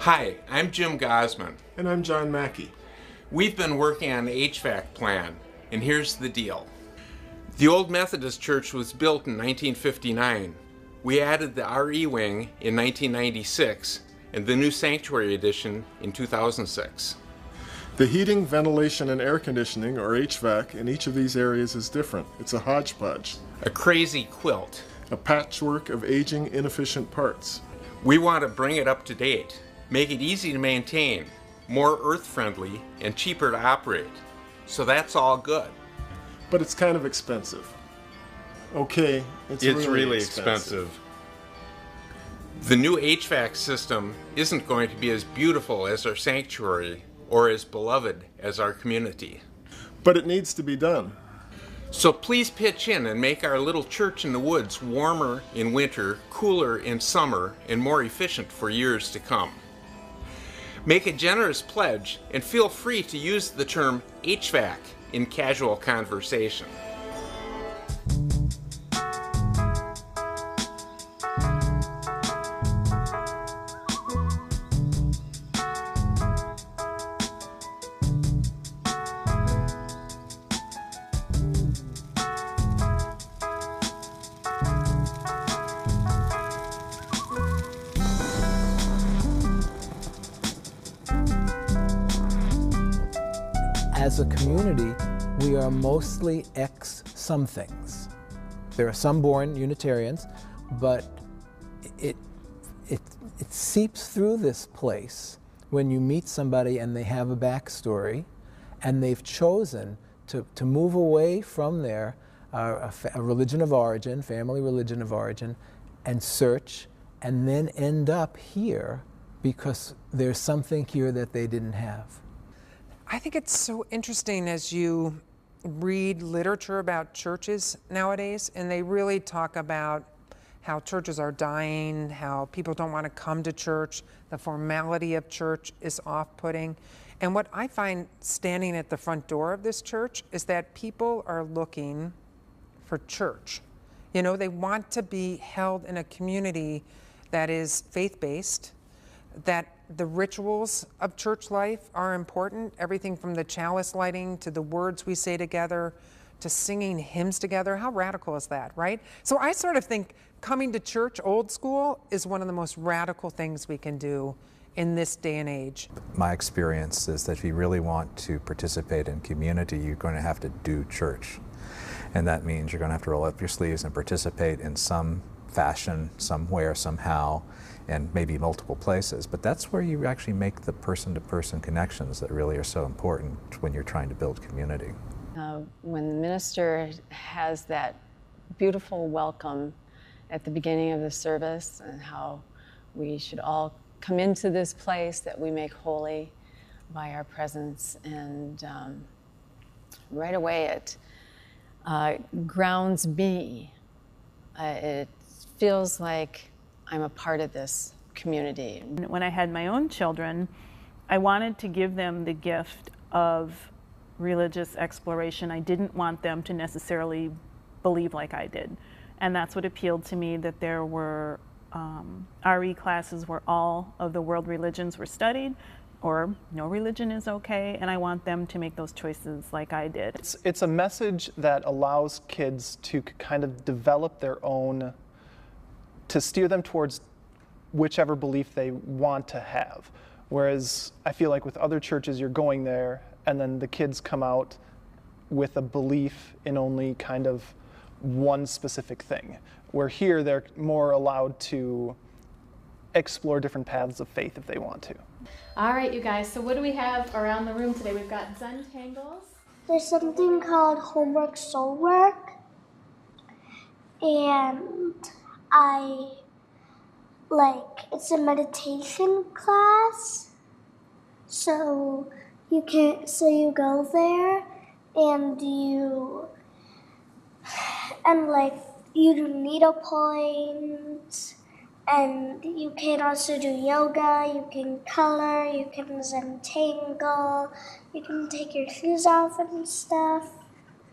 Hi, I'm Jim Gosman. And I'm John Mackey. We've been working on the HVAC plan, and here's the deal. The old Methodist church was built in 1959. We added the RE wing in 1996 and the new sanctuary addition in 2006. The heating, ventilation, and air conditioning, or HVAC, in each of these areas is different. It's a hodgepodge. A crazy quilt. A patchwork of aging, inefficient parts. We want to bring it up to date, make it easy to maintain, more earth-friendly, and cheaper to operate. So that's all good. But it's kind of expensive. Okay, it's really expensive. The new HVAC system isn't going to be as beautiful as our sanctuary or as beloved as our community. But it needs to be done. So please pitch in and make our little church in the woods warmer in winter, cooler in summer, and more efficient for years to come. Make a generous pledge and feel free to use the term HVAC in casual conversation. As a community, we are mostly some things. There are some born Unitarians, but it seeps through this place when you meet somebody and they have a backstory and they've chosen to move away from their a religion of origin, family religion of origin, and search, and then end up here because there's something here that they didn't have. I think it's so interesting as you read literature about churches nowadays, and they really talk about how churches are dying, how people don't want to come to church, the formality of church is off-putting. And what I find standing at the front door of this church is that people are looking for church. You know, they want to be held in a community that is faith-based, that the rituals of church life are important, everything from the chalice lighting to the words we say together to singing hymns together. How radical is that, right? So I sort of think coming to church old school is one of the most radical things we can do in this day and age. My experience is that if you really want to participate in community, you're going to have to do church. And that means you're going to have to roll up your sleeves and participate in some fashion, somewhere, somehow, and maybe multiple places. But that's where you actually make the person-to-person connections that really are so important when you're trying to build community. When the minister has that beautiful welcome at the beginning of the service and how we should all come into this place that we make holy by our presence, and right away it grounds me. It feels like I'm a part of this community. When I had my own children, I wanted to give them the gift of religious exploration. I didn't want them to necessarily believe like I did. And that's what appealed to me, that there were RE classes where all of the world religions were studied, or no religion is okay, and I want them to make those choices like I did. It's a message that allows kids to kind of develop their own, to steer them towards whichever belief they want to have. Whereas I feel like with other churches, you're going there and then the kids come out with a belief in only kind of one specific thing. Where here, they're more allowed to explore different paths of faith if they want to. All right, you guys, so what do we have around the room today? We've got Zentangles. There's something called homework, soul work, and it's a meditation class, so you go there and you do needlepoint, and you can also do yoga, you can color, you can Zentangle, you can take your shoes off and stuff.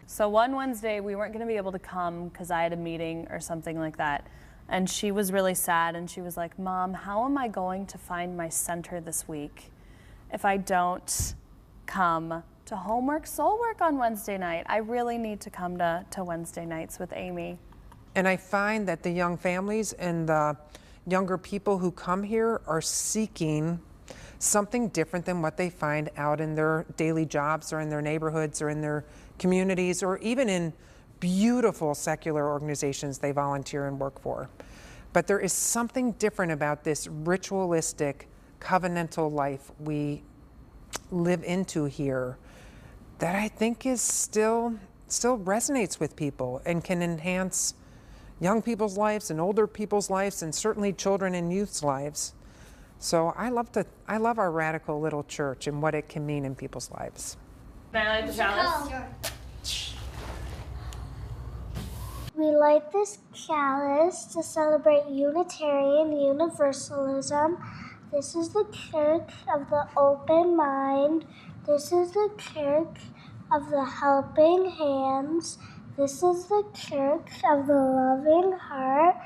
So one Wednesday we weren't going to be able to come because I had a meeting or something like that. And she was really sad, and she was like, Mom, how am I going to find my center this week if I don't come to homework, soul work on Wednesday night? I really need to come to Wednesday nights with Amy. And I find that the young families and the younger people who come here are seeking something different than what they find out in their daily jobs or in their neighborhoods or in their communities or even in beautiful secular organizations they volunteer and work for. But there is something different about this ritualistic, covenantal life we live into here that I think is still resonates with people and can enhance young people's lives and older people's lives and certainly children and youth's lives. So I love our radical little church and what it can mean in people's lives. Can I light the chalice? We light this chalice to celebrate Unitarian Universalism. This is the church of the open mind. This is the church of the helping hands. This is the church of the loving heart.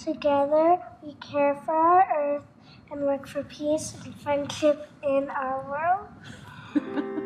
Together we care for our earth and work for peace and friendship in our world.